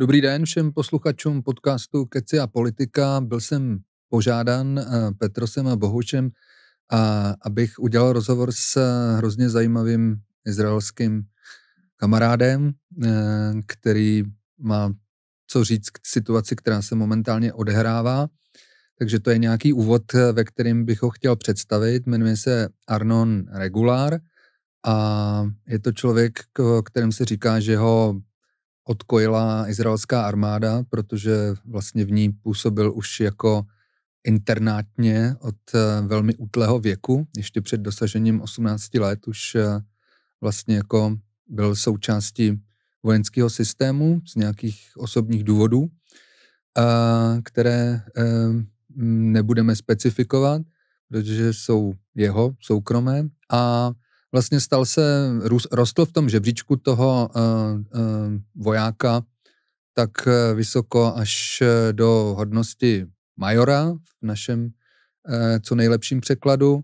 Dobrý den všem posluchačům podcastu Kecy a politika. Byl jsem požádán Petrosem a Bohušem, abych udělal rozhovor s hrozně zajímavým izraelským kamarádem, který má co říct k situaci, která se momentálně odehrává. Takže to je nějaký úvod, ve kterém bych ho chtěl představit. Jmenuje se Arnon Regular a je to člověk, o kterém se říká, že ho odkojila izraelská armáda, protože vlastně v ní působil už jako internátně od velmi útlého věku, ještě před dosažením 18 let už vlastně jako byl součástí vojenského systému z nějakých osobních důvodů, které nebudeme specifikovat, protože jsou jeho soukromé, a vlastně rostl v tom žebříčku toho vojáka tak vysoko až do hodnosti majora v našem co nejlepším překladu,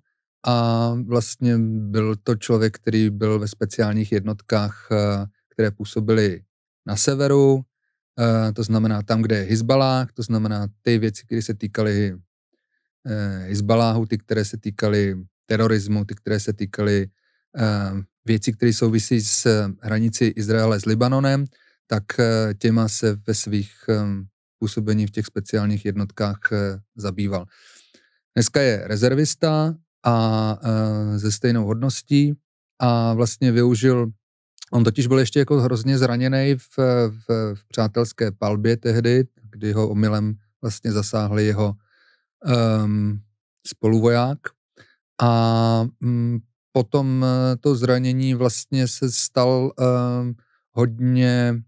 a vlastně byl to člověk, který byl ve speciálních jednotkách, které působily na severu, to znamená tam, kde je Hizbalách, to znamená ty věci, které se týkaly Hizbaláhu, ty, které se týkaly terorismu, ty, které se týkaly věci, které souvisí s hranicí Izraele s Libanonem, tak těma se ve svých působení v těch speciálních jednotkách zabýval. Dneska je rezervista a ze stejnou hodností a vlastně využil, on totiž byl ještě jako hrozně zraněný v přátelské palbě tehdy, kdy ho omylem vlastně zasáhli jeho spoluvoják, a potom to zranění vlastně se stal hodně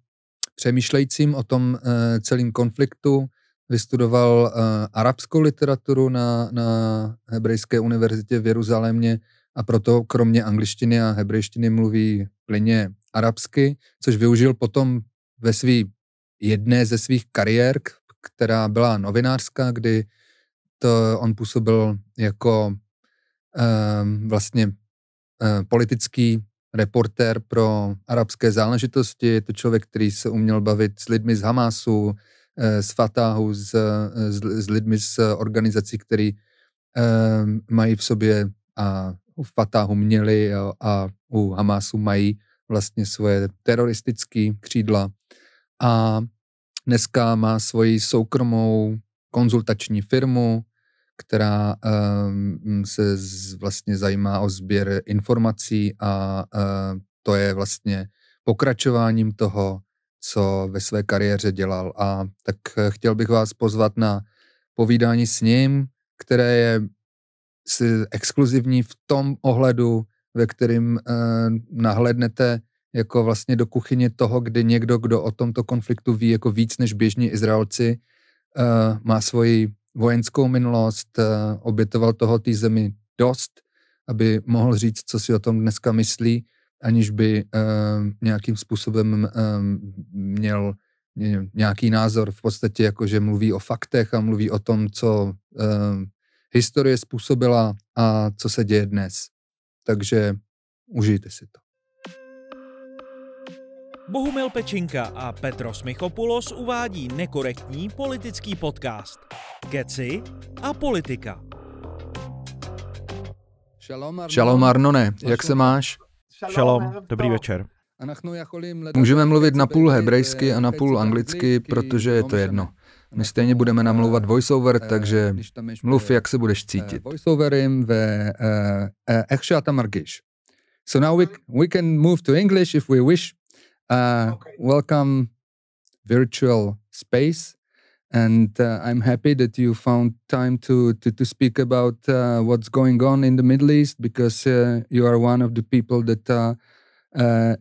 přemýšlejícím o tom celém konfliktu. Vystudoval arabskou literaturu na Hebrejské univerzitě v Jeruzalémě a proto kromě angličtiny a hebrejštiny mluví plynně arabsky, což využil potom ve jedné ze svých kariér, která byla novinářská, kdy on působil jako vlastně politický reportér pro arabské záležitosti. Je to člověk, který se uměl bavit s lidmi z Hamásu, z Fatahu, s lidmi z organizací, který mají v sobě a u Fatahu měli a u Hamásu mají vlastně svoje teroristické křídla. A dneska má svoji soukromou konzultační firmu, která se vlastně zajímá o sběr informací, a to je vlastně pokračováním toho, co ve své kariéře dělal. A tak chtěl bych vás pozvat na povídání s ním, které je exkluzivní v tom ohledu, ve kterým nahlédnete jako vlastně do kuchyně toho, kdy někdo, kdo o tomto konfliktu ví jako víc než běžní Izraelci, má svoji vojenskou minulost, obětoval toho té zemi dost, aby mohl říct, co si o tom dneska myslí, aniž by nějakým způsobem měl nějaký názor, v podstatě jako, že mluví o faktech a mluví o tom, co historie způsobila a co se děje dnes. Takže užijte si to. Bohumil Pečinka a Petros Michopoulos uvádí nekorektní politický podcast Kecy a politika. Šalom Arnone, jak se máš? Šalom, dobrý večer. Můžeme mluvit napůl hebrejsky a napůl anglicky, protože je to jedno. My stejně budeme namlouvat voiceover, takže mluv, jak se budeš cítit. Voiceoverim ve איך שאתה מרגיש. So now we can move to English if we wish. Okay. Welcome virtual space, and I'm happy that you found time to speak about what's going on in the Middle East, because you are one of the people that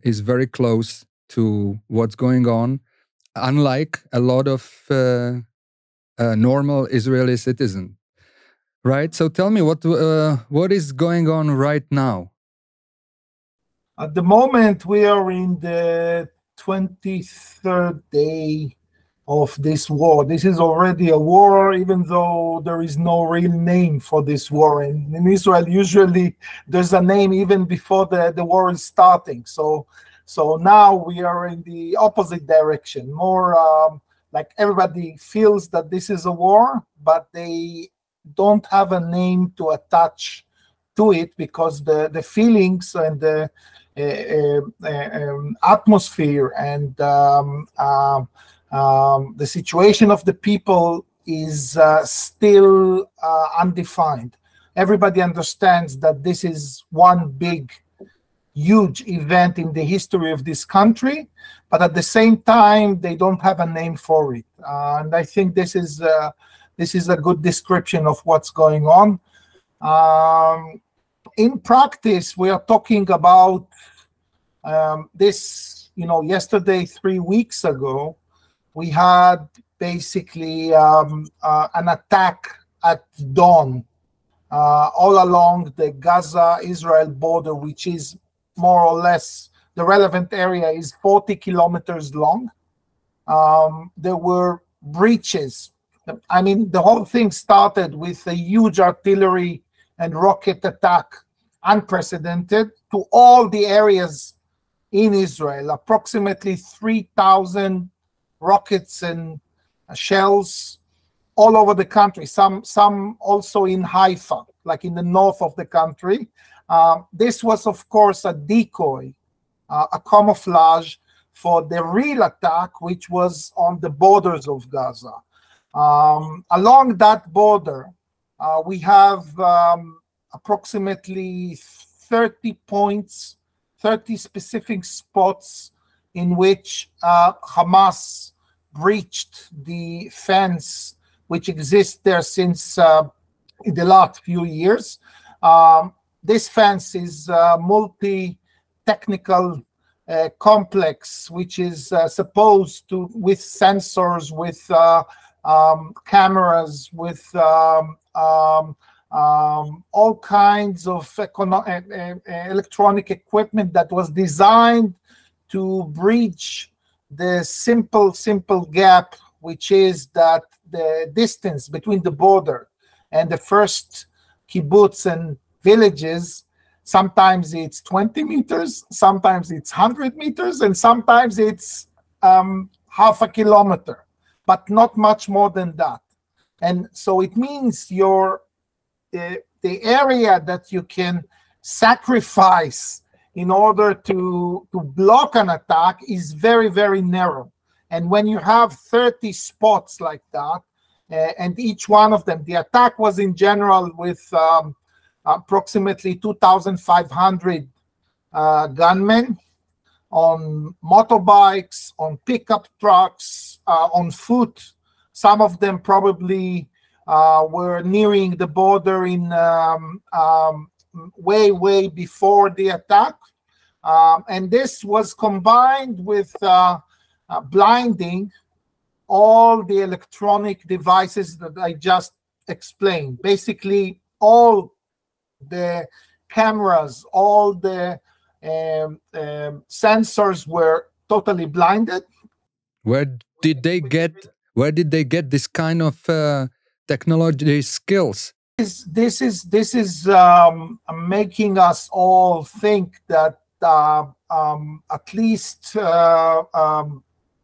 is very close to what's going on, unlike a lot of normal Israeli citizens, right? So tell me what is going on right now? At the moment, we are in the 23rd day of this war. This is already a war, even though there is no real name for this war. In Israel, usually there's a name even before the war is starting. So So now we are in the opposite direction, more like everybody feels that this is a war, but they don't have a name to attach to it, because the feelings and the atmosphere and the situation of the people is still undefined. Everybody understands that this is one big, huge event in the history of this country, but at the same time, they don't have a name for it. And I think this is a good description of what's going on. In practice, we are talking about this, yesterday, 3 weeks ago, we had basically an attack at dawn all along the Gaza-Israel border, which is more or less, the relevant area is 40 kilometers long. There were breaches. I mean, the whole thing started with a huge artillery and rocket attack, unprecedented, to all the areas in Israel. Approximately 3,000 rockets and shells all over the country, some also in Haifa, like in the north of the country. This was, of course, a decoy, a camouflage for the real attack, which was on the borders of Gaza. Along that border, we have approximately 30 points, 30 specific spots in which Hamas breached the fence which exists there since in the last few years. This fence is a multi-technical complex, which is supposed to, with sensors, with cameras, with all kinds of electronic equipment that was designed to breach the simple gap, which is that the distance between the border and the first kibbutz and villages, sometimes it's 20 meters, sometimes it's 100 meters, and sometimes it's half a kilometer, but not much more than that. And so it means the area that you can sacrifice in order to block an attack is very, very narrow. And when you have 30 spots like that, and each one of them, the attack was in general with approximately 2,500 gunmen on motorbikes, on pickup trucks, on foot. Some of them probably were nearing the border in way before the attack. And this was combined with blinding all the electronic devices that I just explained. Basically, all the cameras, all the sensors were totally blinded. Where did they get this kind of technology skills? This is making us all think that at least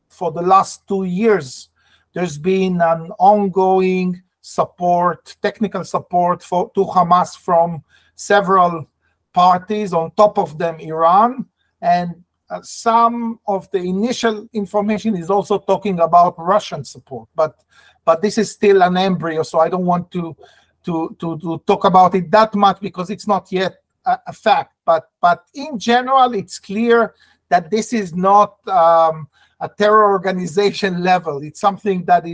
for the last 2 years, there's been an ongoing support, technical support to Hamas from several parties, on top of them Iran, and some of the initial information is also talking about Russian support, but this is still an embryo, so I don't want to talk about it that much because it's not yet a fact. But in general, it's clear that this is not a terror organization level. It's something that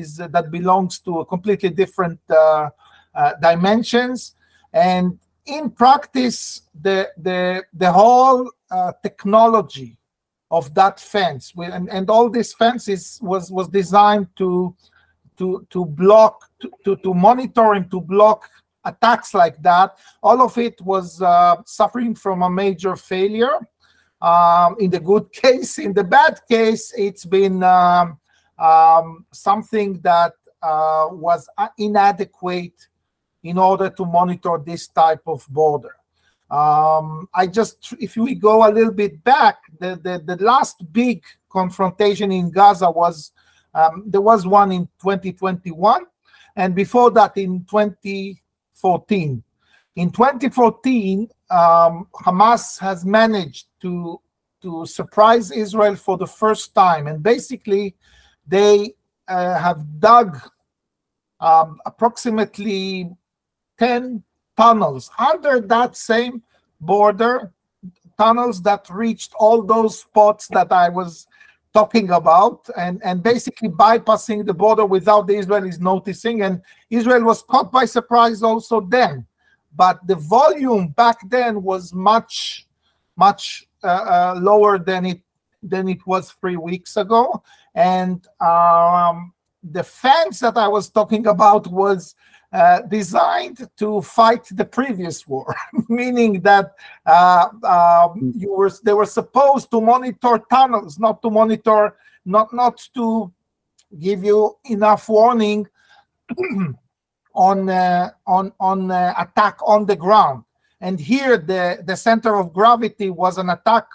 belongs to a completely different dimensions. And in practice, the whole technology of that fence and all these fences was designed to block, to monitor and to block attacks like that. All of it was suffering from a major failure. In the good case, in the bad case, it's been something that was inadequate in order to monitor this type of border. If we go a little bit back, the last big confrontation in Gaza was, there was one in 2021, and before that in 2014. In 2014, Hamas has managed to surprise Israel for the first time, and basically they have dug approximately 10 tunnels under that same border, tunnels that reached all those spots that I was talking about, and basically bypassing the border without the Israelis noticing. And Israel was caught by surprise also then. But the volume back then was much lower than it was 3 weeks ago. And the fence that I was talking about was designed to fight the previous war, meaning that they were supposed to monitor tunnels, not to monitor, not to give you enough warning on attack on the ground. And here the center of gravity was an attack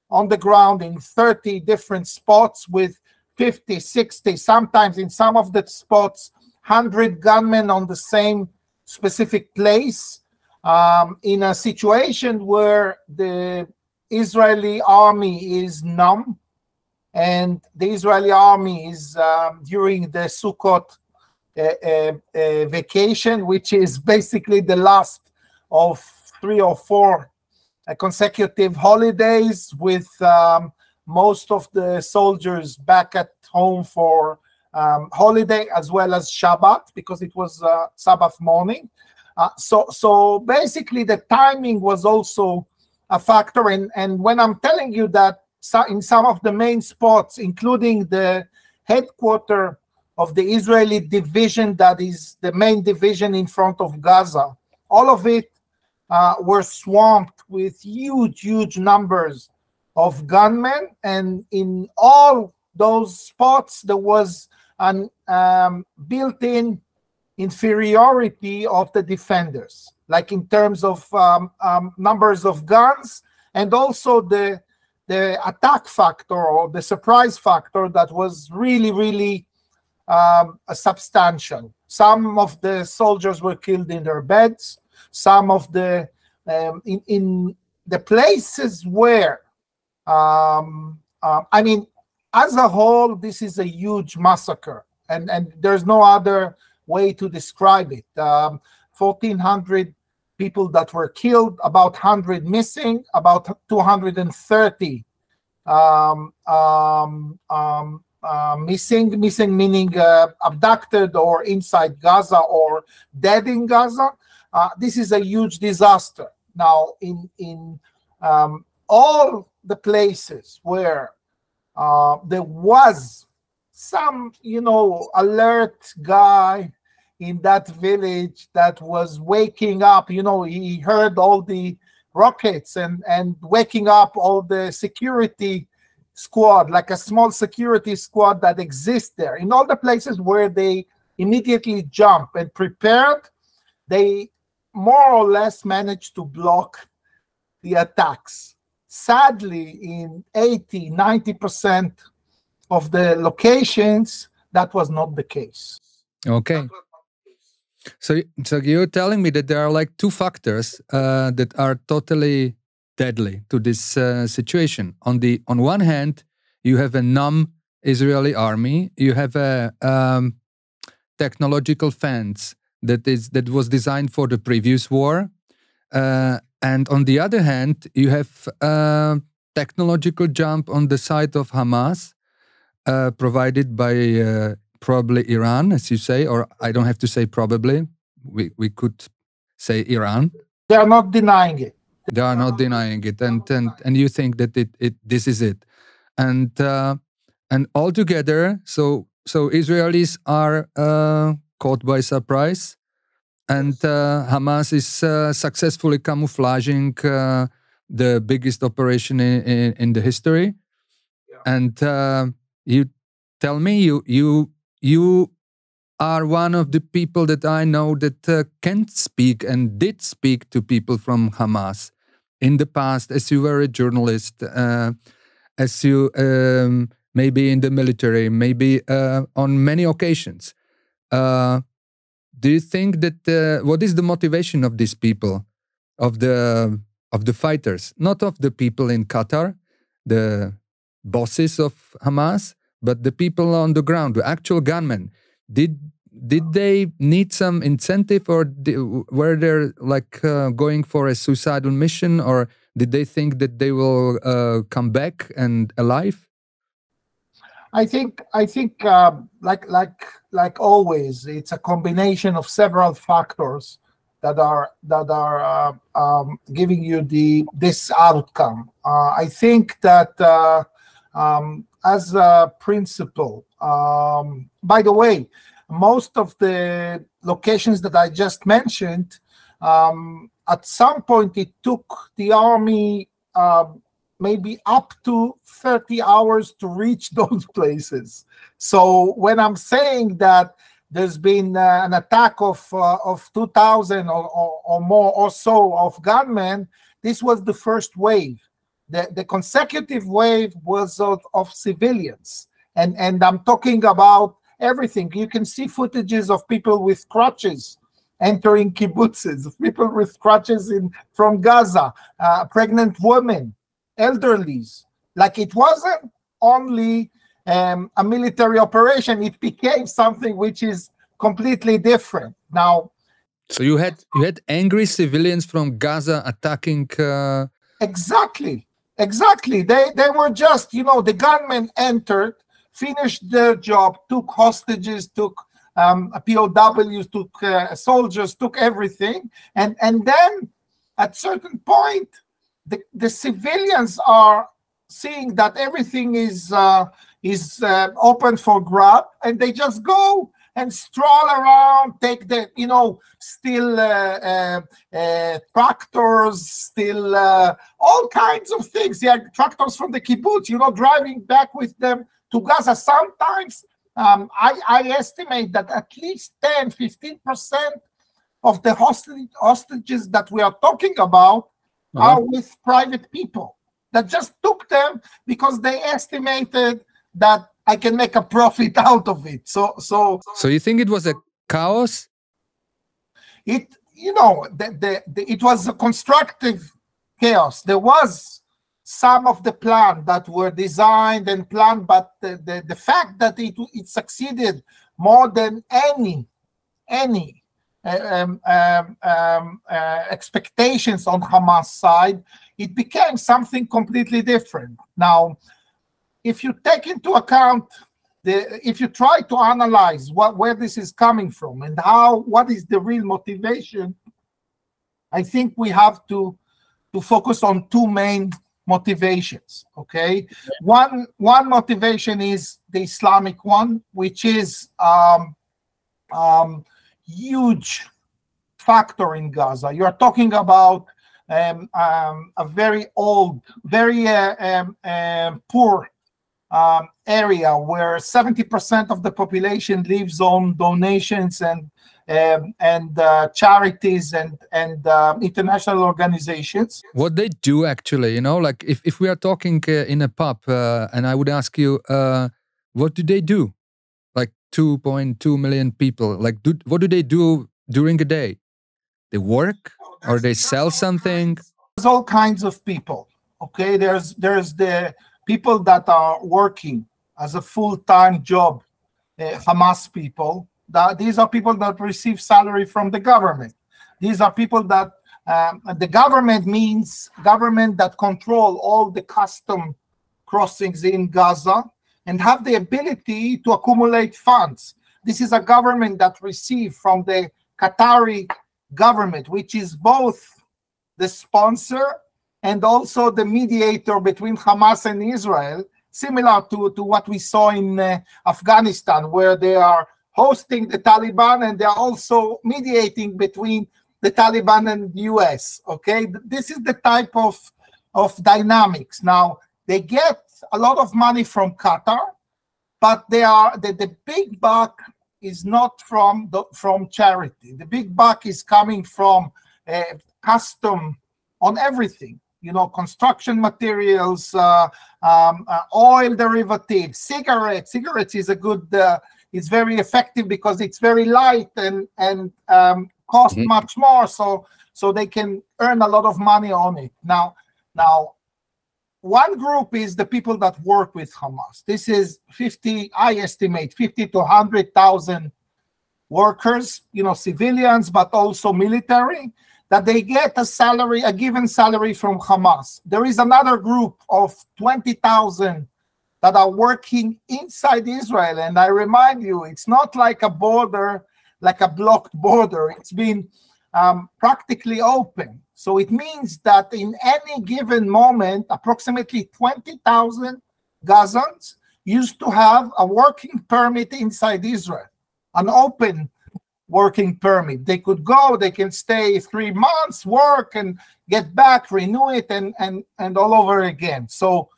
on the ground in 30 different spots with 50, 60, sometimes in some of the spots 100 gunmen on the same specific place, in a situation where the Israeli army is numb, and the Israeli army is during the Sukkot vacation, which is basically the last of 3 or 4 consecutive holidays, with most of the soldiers back at home for holiday as well as Shabbat, because it was Sabbath morning. So basically the timing was also a factor. And when I'm telling you that in some of the main spots, including the headquarters of the Israeli division, that is the main division in front of Gaza, all of it were swamped with huge numbers of gunmen. And in all those spots, there was an built-in inferiority of the defenders, like in terms of numbers of guns, and also the attack factor or the surprise factor that was really substantial. Some of the soldiers were killed in their beds. Some of the in the places where I mean, as a whole, this is a huge massacre, and there's no other way to describe it. 1,400 people that were killed, about 100 missing, about 230 missing meaning abducted or inside Gaza or dead in Gaza. This is a huge disaster. Now, in all the places where there was some, alert guy in that village that was waking up, he heard all the rockets and waking up all the security squad, like a small security squad that exists there. In all the places where they immediately jump and prepared, they more or less managed to block the attacks. Sadly, in 80-90% of the locations, that was not the case. Okay. So you're telling me that there are like 2 factors that are totally deadly to this situation. On one hand, you have a numb Israeli army. You have a technological fence that was designed for the previous war. And on the other hand, you have a technological jump on the side of Hamas, provided by probably Iran, as you say, or I don't have to say probably. We could say Iran. They are not denying it. They are not denying it, and you think that this is it, and altogether, so Israelis are caught by surprise. And Hamas is successfully camouflaging the biggest operation in the history. Yeah. And you tell me you are one of the people that I know that can speak and did speak to people from Hamas. in the past, as you were a journalist, as you maybe in the military, maybe on many occasions. Do you think that what is the motivation of these people, of the fighters, not of the people in Qatar, the bosses of Hamas, but the people on the ground, the actual gunmen? Did they need some incentive, or were they like going for a suicidal mission, or did they think that they will come back and alive? I think like always, it's a combination of several factors that are giving you this outcome. I think that as a principle, by the way, most of the locations that I just mentioned, at some point it took the army maybe up to 30 hours to reach those places. So when I'm saying that there's been an attack of 2,000 or more or so of gunmen, this was the first wave. The consecutive wave was of civilians. And I'm talking about everything. You can see footages of people with crutches entering kibbutzes, people with crutches from Gaza, pregnant women, elderlies. Like, it wasn't only a military operation, it became something which is completely different. Now, so you had angry civilians from Gaza attacking Exactly. They were just, the gunmen entered, finished their job, took hostages, took POWs, took soldiers, took everything, and then at certain point the civilians are seeing that everything is open for grab, and they just go and stroll around, take the, steal tractors, steal all kinds of things. Yeah, tractors from the kibbutz, driving back with them to Gaza. Sometimes I estimate that at least 10-15% of the hostages that we are talking about are with private people that just took them because they estimated that I can make a profit out of it. So you think it was a chaos? It was a constructive chaos. There was some of the plan that were designed and planned, but the fact that it succeeded more than any expectations on Hamas side, it became something completely different. Now, if you take into account if you try to analyze where this is coming from and what is the real motivation, I think we have to focus on two main motivations. Okay, one motivation is the Islamic one, which is huge factor in Gaza. You are talking about a very old, very poor area where 70% of the population lives on donations and charities and international organizations. What they do actually, like if we are talking in a pub and I would ask you, what do they do? Like 2.2 million people, like what do they do during a day? They work or they sell something? There's all kinds of people. Okay, there's the people that are working as a full-time job, Hamas people. These are people that receive salary from the government. These are people that the government means government that control all the custom crossings in Gaza and have the ability to accumulate funds. This is a government that receives from the Qatari government, which is both the sponsor and also the mediator between Hamas and Israel, similar to what we saw in Afghanistan, where they are hosting the Taliban and they are also mediating between the Taliban and the US. Okay, this is the type of dynamics. Now, they get a lot of money from Qatar, but the big buck is not from charity. The big buck is coming from custom on everything. construction materials, oil derivatives, cigarettes. Cigarettes is a good, it's very effective because it's very light and cost much more, so they can earn a lot of money on it. Now, one group is the people that work with Hamas. This is I estimate 50 to 100,000 workers, civilians, but also military, that they get a given salary from Hamas. There is another group of 20,000 that are working inside Israel. And I remind you, it's not like a border, like a blocked border. It's been practically open. So it means that in any given moment, approximately 20,000 Gazans used to have a working permit inside Israel, an open working permit. They could go, they can stay 3 months, work, and get back, renew it, and all over again. So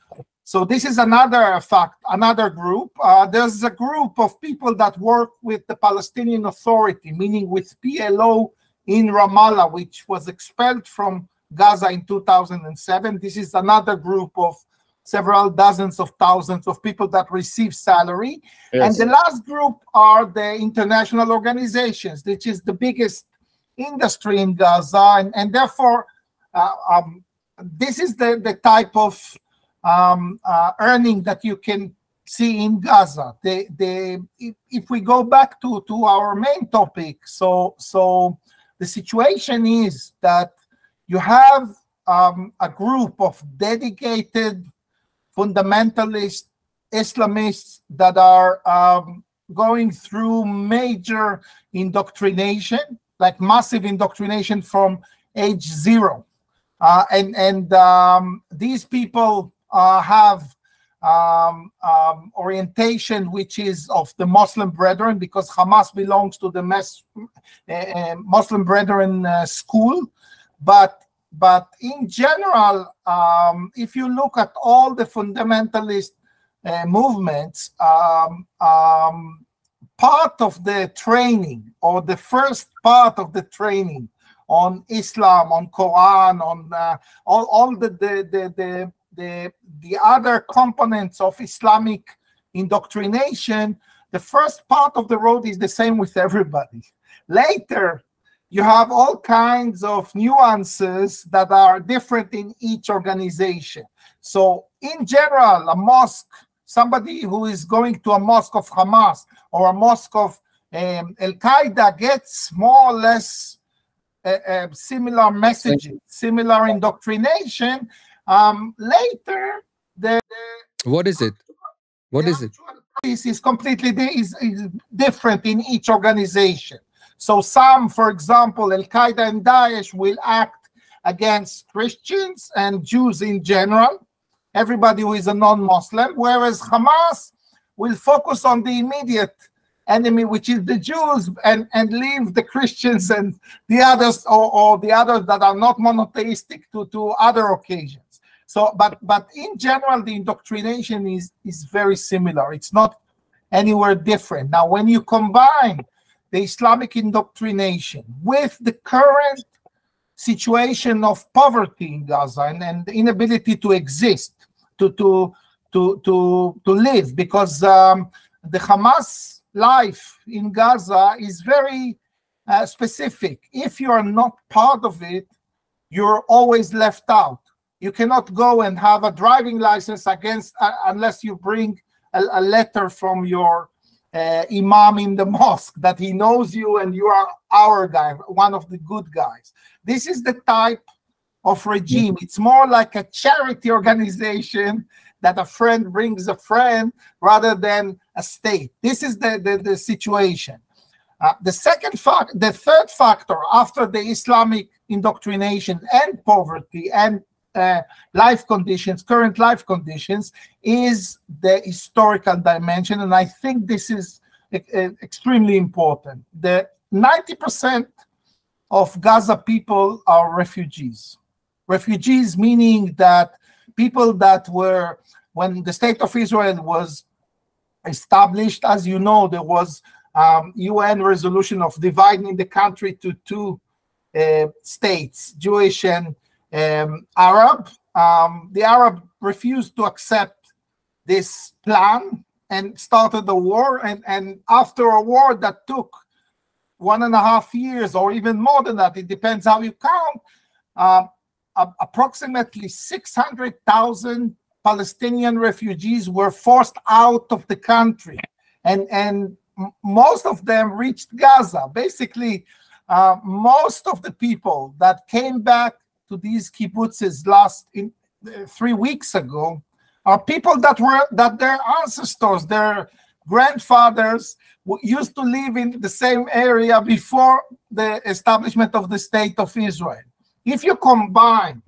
this is another group. There's a group of people that work with the Palestinian Authority, meaning with PLO in Ramallah, which was expelled from Gaza in 2007. This is another group of several dozens of thousands of people that receive salary. Yes. And the last group are the international organizations, which is the biggest industry in Gaza. And therefore, this is the type of earning that you can see in Gaza. If we go back to our main topic, so the situation is that you have a group of dedicated fundamentalist Islamists that are going through major indoctrination, like massive indoctrination from age 0. These people have orientation which is of the Muslim Brethren, because Hamas belongs to the Muslim Brethren school. But in general, if you look at all the fundamentalist movements, part of the training, or the first part of the training on Islam, on Quran, on all the other components of Islamic indoctrination, the first part of the road is the same with everybody. Later, you have all kinds of nuances that are different in each organization. So in general, a mosque, somebody who is going to a mosque of Hamas or a mosque of Al-Qaeda gets more or less similar messages, similar indoctrination. Later, what is it? What is it? This is completely is different in each organization. So some, for example, Al-Qaeda and Daesh will act against Christians and Jews in general, everybody who is a non-Muslim, whereas Hamas will focus on the immediate enemy, which is the Jews, and leave the Christians and the others, or the others that are not monotheistic to other occasions. So, but in general, the indoctrination is very similar. It's not anywhere different. Now, when you combine the Islamic indoctrination with the current situation of poverty in Gaza and the inability to exist, to live, because the Hamas life in Gaza is very specific. If you are not part of it, you're always left out. You cannot go and have a driving license unless you bring a letter from your imam in the mosque that he knows you and you are our guy, one of the good guys. This is the type of regime. It's more like a charity organization that a friend brings a friend rather than a state. This is the situation. The third factor after the Islamic indoctrination and poverty and current life conditions, is the historical dimension, and I think this is extremely important. The 90% of Gaza people are refugees. Refugees meaning that people that were, when the state of Israel was established, as you know, there was UN resolution of dividing the country to two states, Jewish and Arab. The Arab refused to accept this plan and started a war. And after a war that took 1.5 years or even more than that, it depends how you count, approximately 600,000 Palestinian refugees were forced out of the country. And most of them reached Gaza. Basically, most of the people that came back to these kibbutzes 3 weeks ago are people that their ancestors, their grandfathers used to live in the same area before the establishment of the state of Israel. If you combine,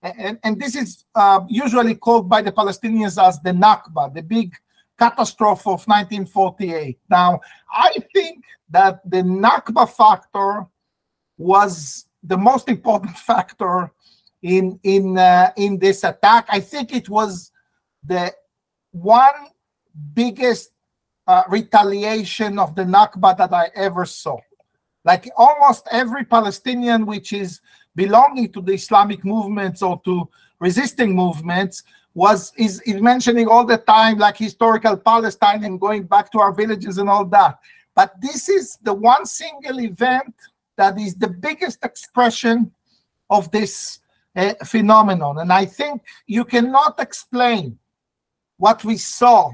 and this is usually called by the Palestinians as the Nakba, the big catastrophe of 1948. Now, I think that the Nakba factor was the most important factor in this attack. I think it was the one biggest retaliation of the Nakba that I ever saw. Like almost every Palestinian which is belonging to the Islamic movements or to resisting movements is mentioning all the time like historical Palestine and going back to our villages and all that. But this is the one single event that is the biggest expression of this phenomenon. And I think you cannot explain what we saw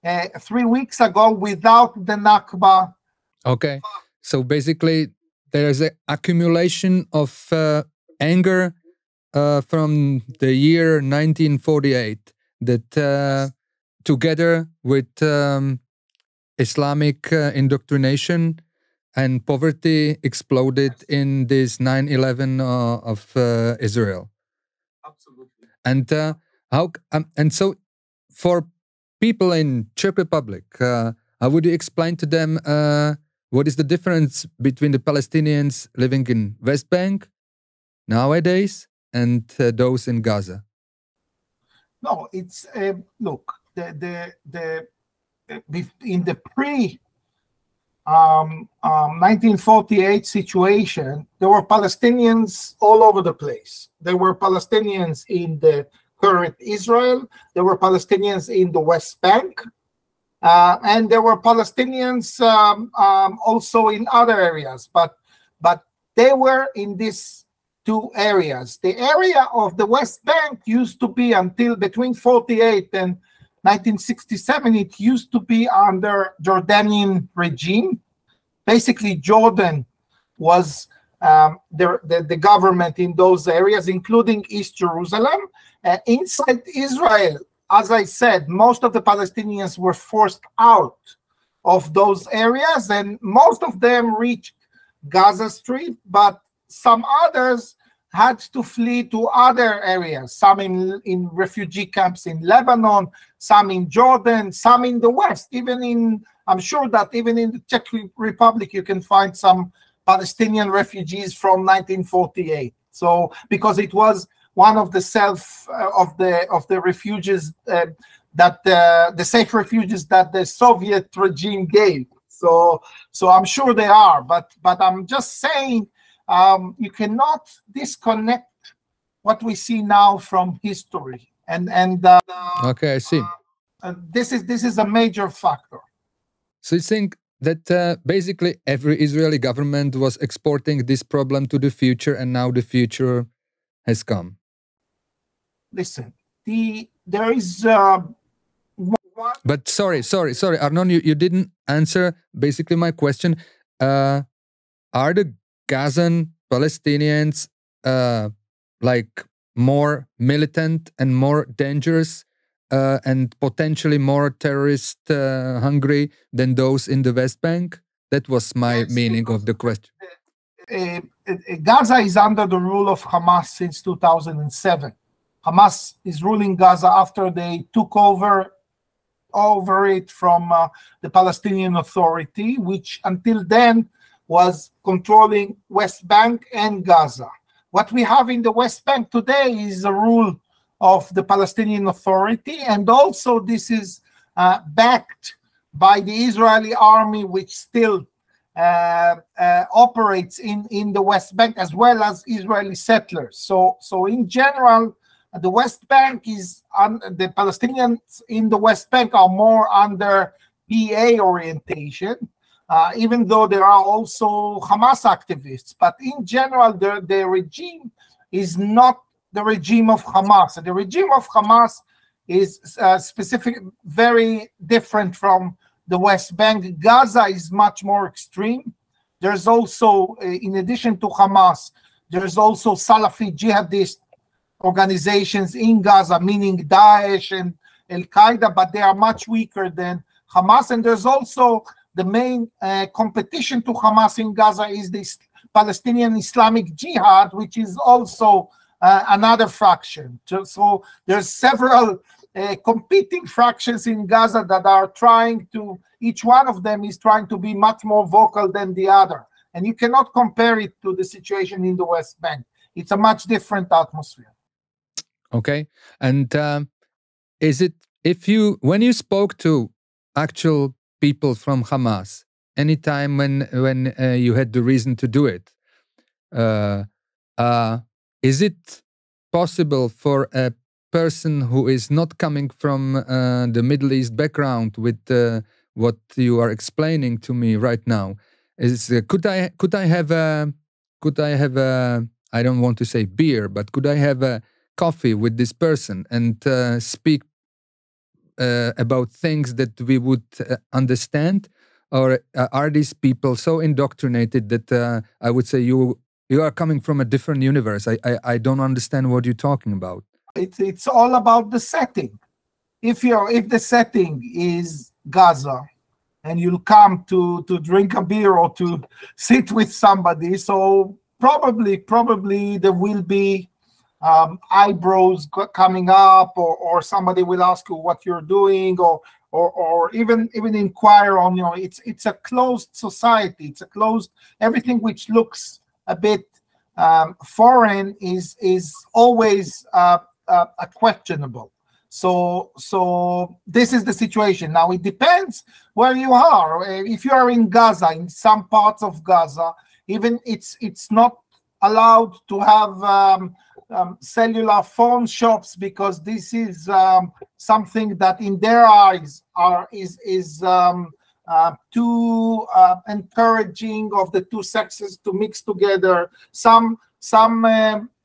3 weeks ago without the Nakba. Okay, so basically there is an accumulation of anger from the year 1948 that together with Islamic indoctrination and poverty exploded in this 9/11 of Israel. Absolutely. And so for people in Czech Republic, how would you explain to them what is the difference between the Palestinians living in West Bank nowadays and those in Gaza? No, it's look, in the pre 1948 situation, there were Palestinians all over the place. There were Palestinians in the current Israel, there were Palestinians in the West Bank, and there were Palestinians also in other areas, but they were in these two areas. The area of the West Bank used to be until between 48 and 1967, it used to be under Jordanian regime. Basically, Jordan was the government in those areas, including East Jerusalem. Inside Israel, as I said, most of the Palestinians were forced out of those areas, and most of them reached Gaza Strip, but some others had to flee to other areas, some in refugee camps in Lebanon, some in Jordan, some in the West. I'm sure that even in the Czech Republic, you can find some Palestinian refugees from 1948. So, because it was one of the refuges that the safe refuges that the Soviet regime gave. So I'm sure they are, but I'm just saying you cannot disconnect what we see now from history, and okay, I see. This is a major factor. So you think that basically every Israeli government was exporting this problem to the future, and now the future has come? Listen, there is But sorry, Arnon, you didn't answer basically my question. Are the Gazan Palestinians like more militant and more dangerous and potentially more terrorist hungry than those in the West Bank? That was my meaning of the question. Gaza is under the rule of Hamás since 2007. Hamas is ruling Gaza after they took over it from the Palestinian Authority, which until then was controlling West Bank and Gaza. What we have in the West Bank today is a rule of the Palestinian Authority, and also this is backed by the Israeli army, which still operates in the West Bank as well as Israeli settlers. So in general, the West Bank is the Palestinians in the West Bank are more under PA orientation, even though there are also Hamas activists. But in general, the regime is not the regime of Hamas. The regime of Hamas is specific, very different from the West Bank. Gaza is much more extreme. There's also, in addition to Hamas, there's also Salafi jihadist organizations in Gaza, meaning Daesh and Al-Qaeda, but they are much weaker than Hamas. And there's also the main competition to Hamas in Gaza is this Palestinian Islamic Jihad, which is also another faction. So there's several competing fractions in Gaza that are trying to, each one of them is trying to be much more vocal than the other. And you cannot compare it to the situation in the West Bank. It's a much different atmosphere. Okay. And is it, when you spoke to actual people from Hamas, anytime when you had the reason to do it, is it possible for a person who is not coming from the Middle East background with what you are explaining to me right now? Could I have a I don't want to say beer, but could I have a coffee with this person and speak about things that we would understand? Or are these people so indoctrinated that I would say you are coming from a different universe? I don't understand what you're talking about. It's all about the setting. If the setting is Gaza, and you'll come to drink a beer or to sit with somebody, so probably there will be eyebrows coming up, or somebody will ask you what you're doing, or even inquire on, it's a closed society. It's a closed, everything which looks a bit foreign is always questionable. So this is the situation. Now it depends where you are. If you are in Gaza, in some parts of Gaza, even it's not allowed to have cellular phone shops, because this is something that in their eyes is too encouraging of the two sexes to mix together. Some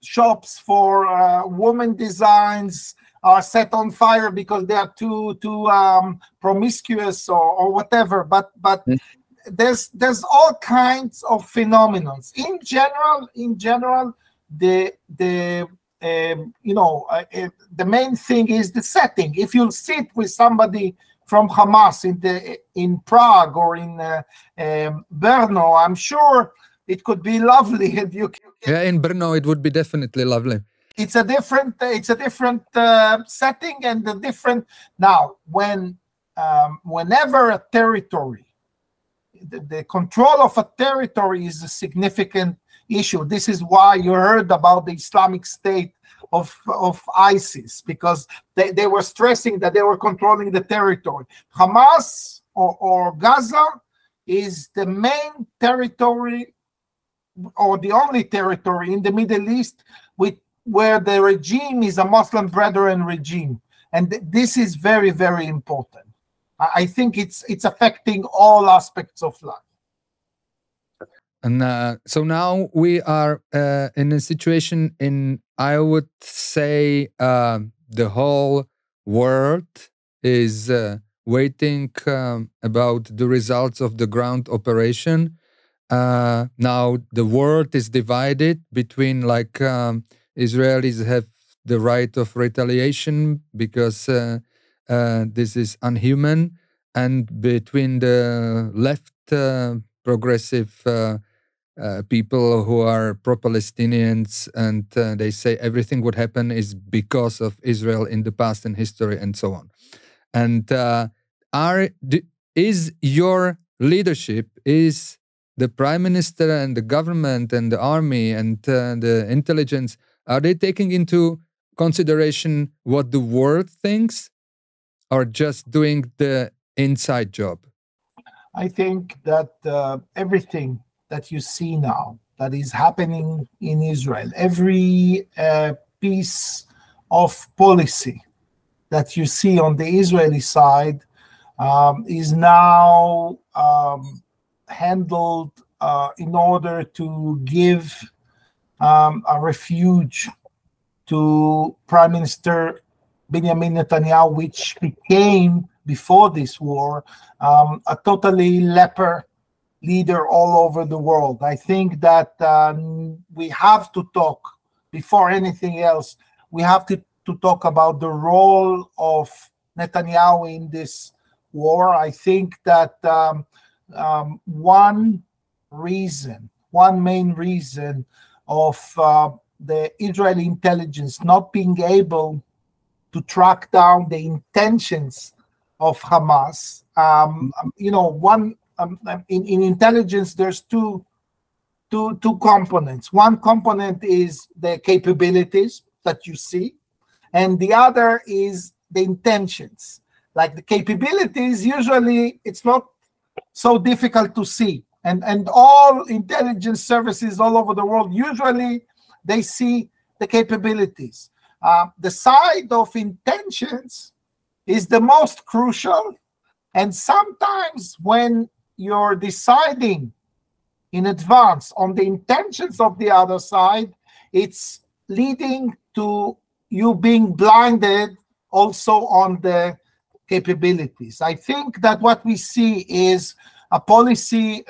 shops for woman designs are set on fire because they are too promiscuous or whatever. But there's all kinds of phenomena. In general, the main thing is the setting. If you sit with somebody from Hamas in Prague or in Brno, I'm sure it could be lovely. And in Brno it would be definitely lovely. It's a different setting and a different. Now, whenever a territory, the control of a territory is a significant issue. This is why you heard about the Islamic State of ISIS, because they were stressing that they were controlling the territory. Hamas or Gaza is the main territory, or the only territory in the Middle East where the regime is a Muslim Brethren regime. And this is very, very important. I think it's affecting all aspects of life. And so now we are in a situation I would say, the whole world is waiting about the results of the ground operation. Now the world is divided between, Israelis have the right of retaliation because this is unhuman, and between the left progressive people who are pro-Palestinians, and they say everything what happened is because of Israel in the past and history and so on. And is your leadership, is the prime minister and the government and the army and the intelligence, are they taking into consideration what the world thinks, or just doing the inside job? I think that everything that you see now that is happening in Israel, every piece of policy that you see on the Israeli side is now handled in order to give a refuge to Prime Minister Benjamin Netanyahu, which became, before this war, a totally leper leader all over the world. I think that we have to talk, before anything else, we have to talk about the role of Netanyahu in this war. I think that one main reason of the Israeli intelligence not being able to track down the intentions of Hamas. In intelligence, there's two components. One component is the capabilities that you see, and the other is the intentions. Like the capabilities, usually it's not so difficult to see. And all intelligence services all over the world, usually they see the capabilities. The side of intentions is the most crucial. And sometimes when you're deciding in advance on the intentions of the other side, it's leading to you being blinded also on the capabilities. I think that what we see is a policy,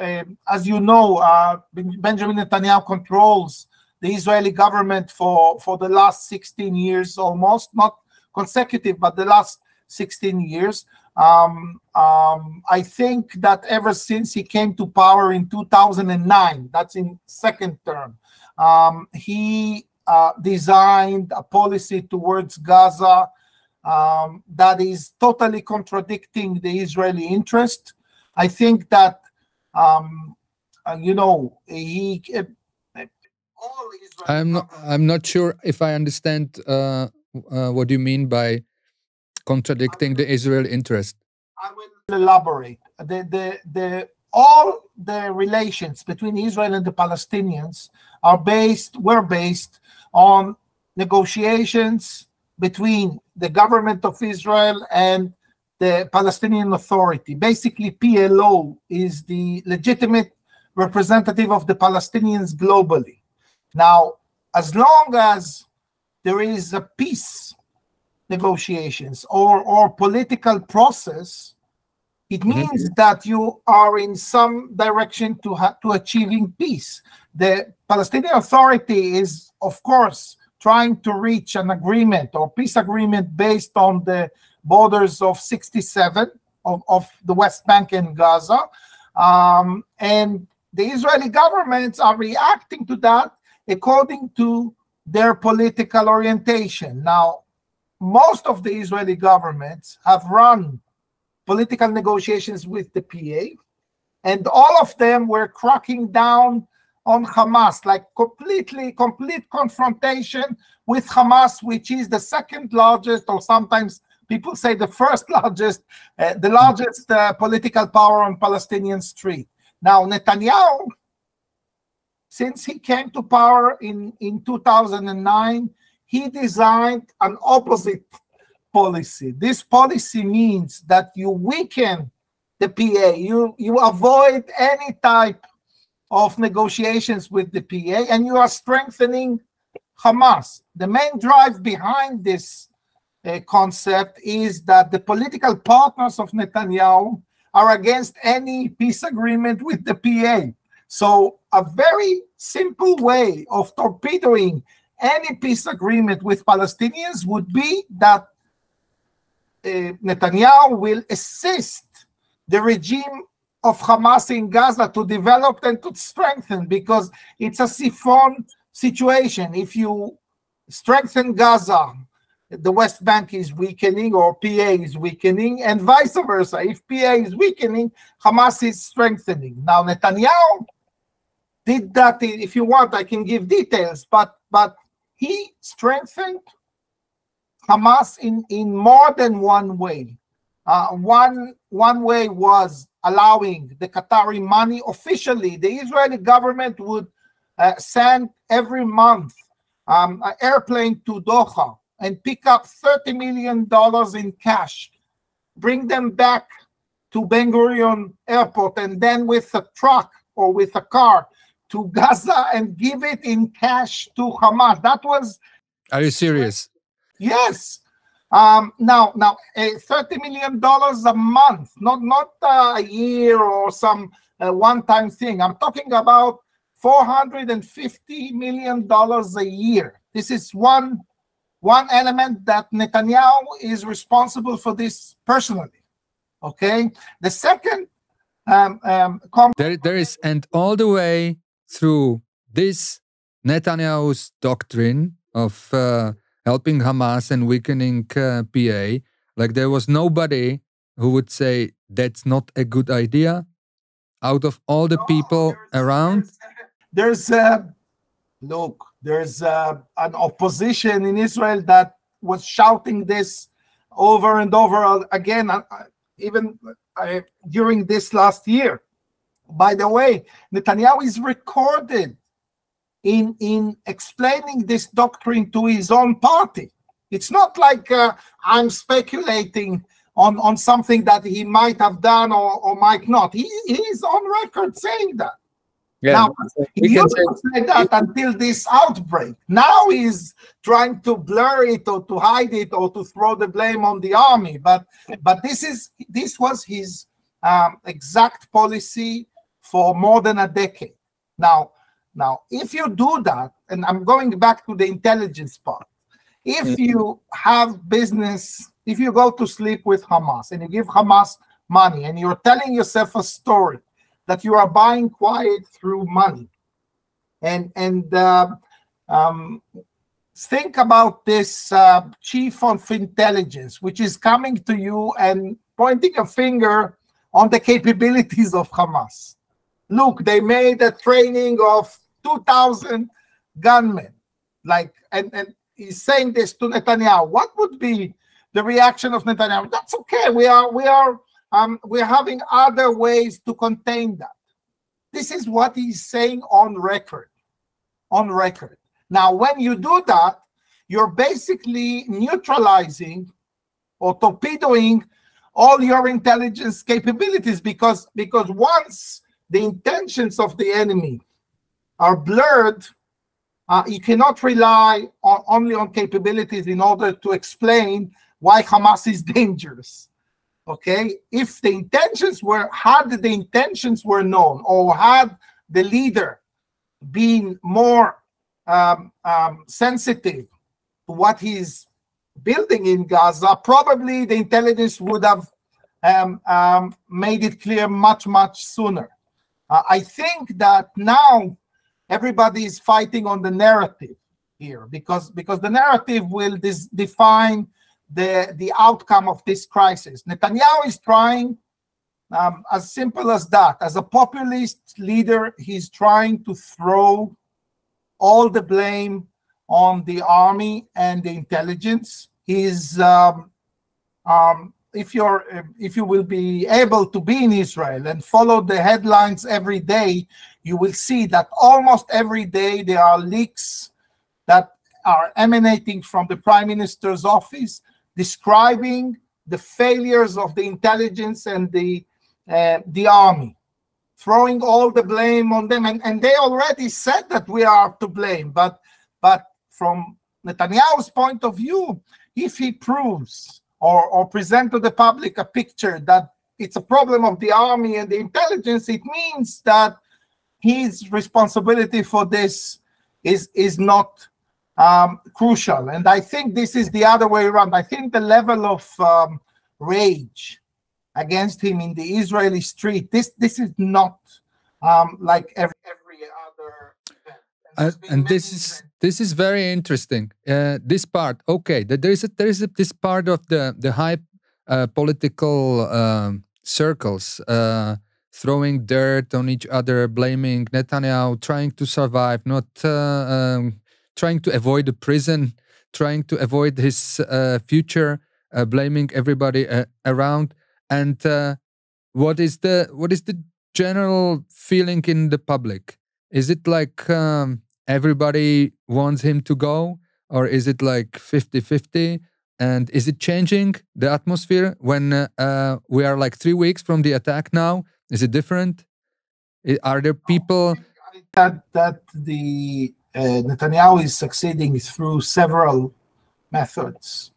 as you know, Benjamin Netanyahu controls the Israeli government for the last 16 years almost, not consecutive, but the last 16 years. I think that ever since he came to power in 2009, that's in second term, he designed a policy towards Gaza that is totally contradicting the Israeli interest. I think that, I'm not sure if I understand what you mean by contradicting the Israel interest. I will elaborate. All the relations between Israel and the Palestinians were based on negotiations between the government of Israel and the Palestinian Authority. Basically, PLO is the legitimate representative of the Palestinians globally. Now, as long as there is a peace negotiations or political process, it means that you are in some direction to achieving peace. The Palestinian Authority is, of course, trying to reach an agreement or peace agreement based on the borders of 67 of the West Bank and Gaza. And the Israeli governments are reacting to that according to their political orientation. Now, most of the Israeli governments have run political negotiations with the PA, and all of them were cracking down on Hamas, like complete confrontation with Hamas, which is the second largest, or sometimes people say the first largest, the largest political power on Palestinian street. Now, Netanyahu, since he came to power in 2009, he designed an opposite policy. This policy means that you weaken the PA, you avoid any type of negotiations with the PA, and you are strengthening Hamas. The main drive behind this concept is that the political partners of Netanyahu are against any peace agreement with the PA. So a very simple way of torpedoing any peace agreement with Palestinians would be that Netanyahu will assist the regime of Hamas in Gaza to develop and to strengthen, because it's a siphon situation. If you strengthen Gaza, the West Bank is weakening, or PA is weakening, and vice versa. If PA is weakening, Hamas is strengthening. Now, Netanyahu did that. If you want, I can give details, but he strengthened Hamas in more than one way. One way was allowing the Qatari money officially. The Israeli government would send every month an airplane to Doha and pick up $30 million in cash, bring them back to Ben Gurion Airport, and then with a truck or with a car to Gaza and give it in cash to Hamas. That was... Are you serious? Yes. Now, $30 million a month, not a year or some one-time thing. I'm talking about $450 million a year. This is one element that Netanyahu is responsible for this personally. Okay. The second, there is, and all the way through this Netanyahu's doctrine of helping Hamas and weakening PA, like there was nobody who would say that's not a good idea out of all the people around. There's an opposition in Israel that was shouting this over and over again, even during this last year. By the way, Netanyahu is recorded in explaining this doctrine to his own party. It's not like I'm speculating on something that he might have done or might not. He is on record saying that. Yeah, now, he used to say that until this outbreak. Now he's trying to blur it or to hide it or to throw the blame on the army. But this was his exact policy for more than a decade. Now, if you do that, and I'm going back to the intelligence part, if you have business, if you go to sleep with Hamas and you give Hamas money and you're telling yourself a story that you are buying quiet through money, and think about this chief of intelligence, which is coming to you and pointing a finger on the capabilities of Hamas. Look, they made a training of 2,000 gunmen, and he's saying this to Netanyahu. What would be the reaction of Netanyahu? That's okay. We're having other ways to contain that. This is what he's saying on record. On record. Now, when you do that, you're basically neutralizing or torpedoing all your intelligence capabilities, because once the intentions of the enemy are blurred, you cannot rely only on capabilities in order to explain why Hamas is dangerous. Okay, if the intentions were known, or had the leader been more sensitive to what he's building in Gaza, probably the intelligence would have made it clear much sooner. I think that now everybody is fighting on the narrative here, because the narrative will define the outcome of this crisis. Netanyahu is trying, as simple as that, as a populist leader, he's trying to throw all the blame on the army and the intelligence. He's if you will be able to be in Israel and follow the headlines every day, you will see that almost every day there are leaks that are emanating from the Prime Minister's office, describing the failures of the intelligence and the army, throwing all the blame on them. And they already said that we are to blame. But from Netanyahu's point of view, if he proves or present to the public a picture that it's a problem of the army and the intelligence, it means that his responsibility for this is not crucial. And I think this is the other way around. I think the level of rage against him in the Israeli street, this is not like every other event. And this is very interesting. This part, okay, there is this part of the high political circles throwing dirt on each other, blaming Netanyahu, trying to survive, not trying to avoid the prison, trying to avoid his future, blaming everybody around. And what is the general feeling in the public? Is it like everybody wants him to go, or is it like 50-50? And is it changing the atmosphere when we are like 3 weeks from the attack now? Is it different? Are there people that the Netanyahu is succeeding through several methods,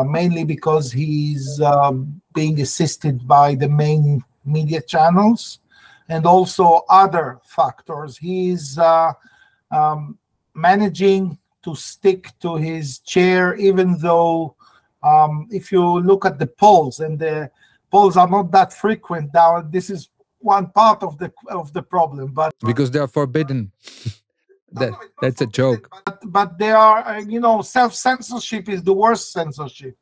mainly because he's being assisted by the main media channels and also other factors. He's managing to stick to his chair, even though if you look at the polls, and the polls are not that frequent now, this is one part of the problem, but because they are forbidden. That's a joke. But they are, self-censorship is the worst censorship.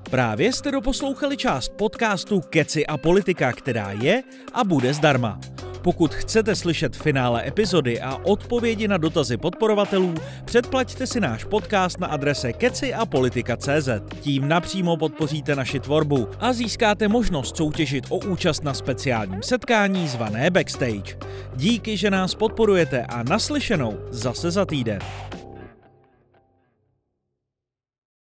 Právě jste doposlouchali část podcastu Kecy a politika, která je a bude zdarma. Pokud chcete slyšet finále epizody a odpovědi na dotazy podporovatelů, předplaťte si náš podcast na adrese kecyapolitika.cz. Tím napřímo podpoříte naši tvorbu a získáte možnost soutěžit o účast na speciálním setkání zvané Backstage. Díky, že nás podporujete a naslyšenou zase za týden.